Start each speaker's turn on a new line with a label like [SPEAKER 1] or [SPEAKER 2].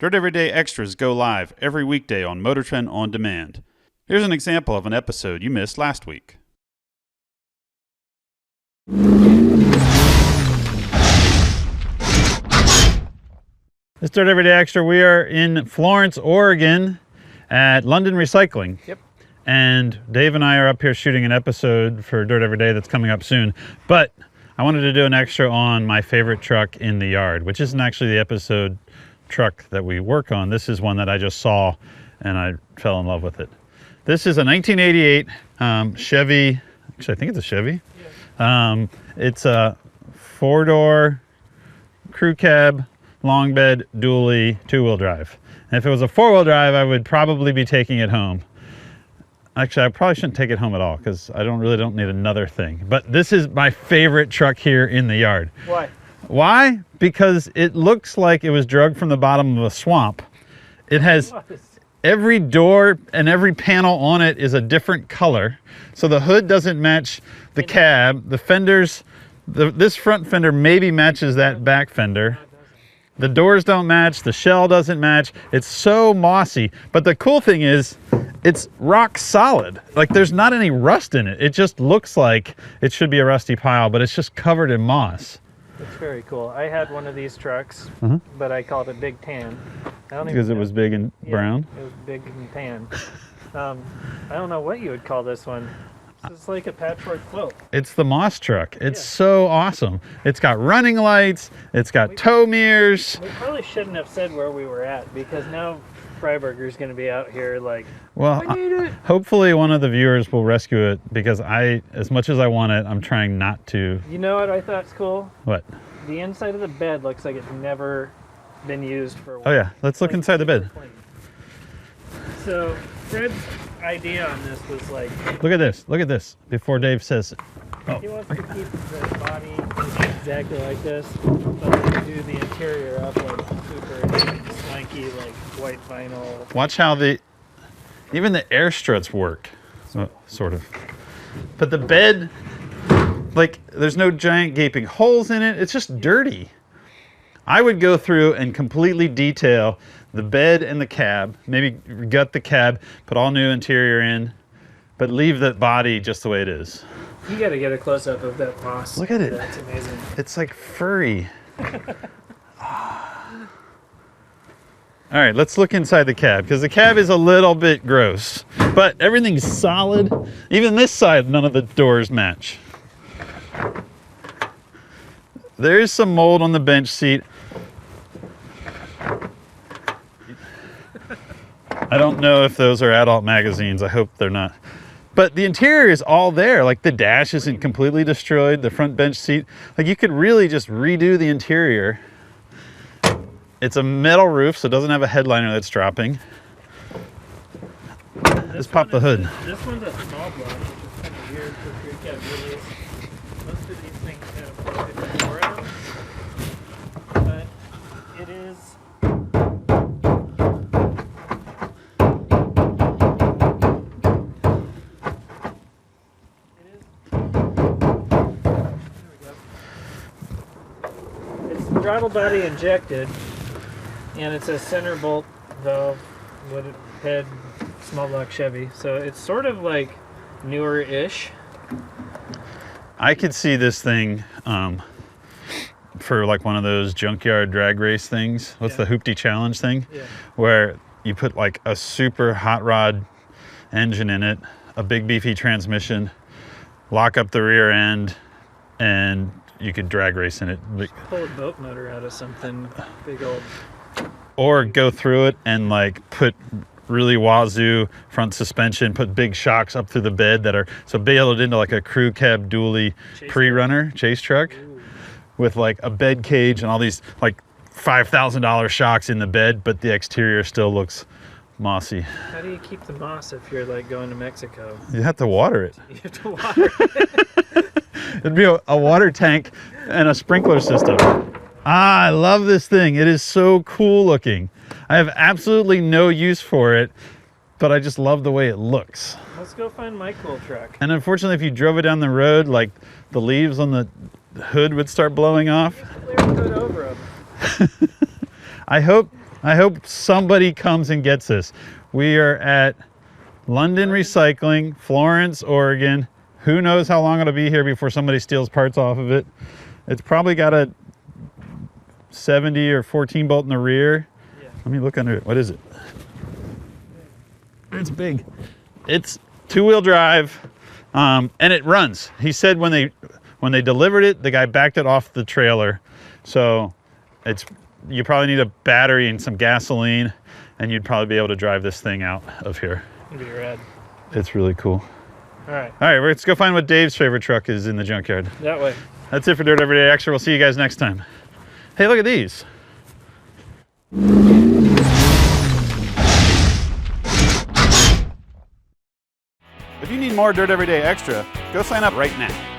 [SPEAKER 1] Dirt Everyday Extras go live every weekday on Motor Trend On Demand. Here's an example of an episode you missed last week. This Dirt Everyday Extra, we are in Florence, Oregon at London Recycling.
[SPEAKER 2] Yep.
[SPEAKER 1] And Dave and I are up here shooting an episode for Dirt Every Day that's coming up soon. But I wanted to do an extra on my favorite truck in the yard, which isn't actually the episode truck that we work on. This is one that I just saw and I fell in love with it. This is a 1988 Chevy, actually I think it's a Chevy. Yeah. It's a four-door crew cab, long bed, dually, two-wheel drive. And if it was a four-wheel drive, I would probably be taking it home. Actually, I probably shouldn't take it home at all because I really don't need another thing. But this is my favorite truck here in the yard.
[SPEAKER 2] Why?
[SPEAKER 1] Why? Because it looks like it was dragged from the bottom of a swamp. It has every door and every panel on it is a different color. So the hood doesn't match the cab. The fenders, this front fender maybe matches that back fender. The doors don't match, the shell doesn't match. It's so mossy. But the cool thing is, it's rock solid. Like there's not any rust in it. It just looks like it should be a rusty pile, but it's just covered in moss.
[SPEAKER 2] That's very cool. I had one of these trucks, but I called it Big Tan.
[SPEAKER 1] Because it was big and brown?
[SPEAKER 2] It was big and tan. I don't know what you would call this one. It's like a patchwork quilt.
[SPEAKER 1] It's the moss truck. It's so awesome. It's got running lights. It's got tow mirrors.
[SPEAKER 2] We probably shouldn't have said where we were at because now Freiburger's going to be out here like,
[SPEAKER 1] well,
[SPEAKER 2] I need it.
[SPEAKER 1] Hopefully one of the viewers will rescue it because as much as I want it, I'm trying not to.
[SPEAKER 2] You know what I thought's cool?
[SPEAKER 1] What?
[SPEAKER 2] The inside of the bed looks like it's never been used for a while.
[SPEAKER 1] Oh yeah, let's look inside the bed.
[SPEAKER 2] Clean. So Fred's idea on this was like,
[SPEAKER 1] look at this, before Dave says it. Oh.
[SPEAKER 2] He wants to keep the body exactly like this, but do the interior up like super swanky, like white vinyl.
[SPEAKER 1] Watch how even the air struts work, sort of. But the bed, like there's no giant gaping holes in it. It's just dirty. I would go through and completely detail the bed and the cab, maybe gut the cab, put all new interior in, but leave the body just the way it is.
[SPEAKER 2] You got to get a close-up of that moss.
[SPEAKER 1] Look at it.
[SPEAKER 2] That's amazing.
[SPEAKER 1] It's like furry. All right, let's look inside the cab because the cab is a little bit gross, but everything's solid. Even this side, none of the doors match. There is some mold on the bench seat. I don't know if those are adult magazines. I hope they're not. But the interior is all there. Like the dash isn't completely destroyed. The front bench seat, like you could really just redo the interior. It's a metal roof, so it doesn't have a headliner that's dropping. Just pop the hood.
[SPEAKER 2] This one's a small block, which is kind of weird for crew cab release. Most of these things kind of plug in the door out. But it is. Throttle body injected, and it's a center bolt valve wood head small block Chevy, so it's sort of like newer-ish.
[SPEAKER 1] I could see this thing for like one of those junkyard drag race things. What's the Hoopty Challenge thing? Yeah. Where you put like a super hot rod engine in it, a big beefy transmission, lock up the rear end, and you could drag race in it.
[SPEAKER 2] Pull a boat motor out of something big old.
[SPEAKER 1] Or go through it and like put really wazoo front suspension, put big shocks up through the bed that are, so bail it into like a crew cab dually pre-runner chase truck. Ooh. With like a bed cage and all these like $5,000 shocks in the bed, but the exterior still looks mossy.
[SPEAKER 2] How do you keep the moss if you're like going to Mexico?
[SPEAKER 1] You have to water it.
[SPEAKER 2] You have to water it.
[SPEAKER 1] It'd be a water tank and a sprinkler system. I love this thing. It is so cool looking. I have absolutely no use for it, but I just love the way it looks.
[SPEAKER 2] Let's go find my cool truck.
[SPEAKER 1] And unfortunately, if you drove it down the road, like the leaves on the hood would start blowing off.
[SPEAKER 2] Clear the hood over them.
[SPEAKER 1] I hope I hope somebody comes and gets this. We are at London Recycling, Florence, Oregon. Who knows how long it'll be here before somebody steals parts off of it. It's probably got a 70 or 14 bolt in the rear. Yeah. Let me look under it. What is it? It's big. It's 2-wheel drive, and it runs. He said when they delivered it, the guy backed it off the trailer. So you probably need a battery and some gasoline, and you'd probably be able to drive this thing out of here.
[SPEAKER 2] It'd be rad.
[SPEAKER 1] It's really cool.
[SPEAKER 2] All right,
[SPEAKER 1] let's go find what Dave's favorite truck is in the junkyard.
[SPEAKER 2] that way.
[SPEAKER 1] That's it for Dirt Everyday Extra. We'll see you guys next time. Hey, look at these. If you need more Dirt Everyday Extra, go sign up right now.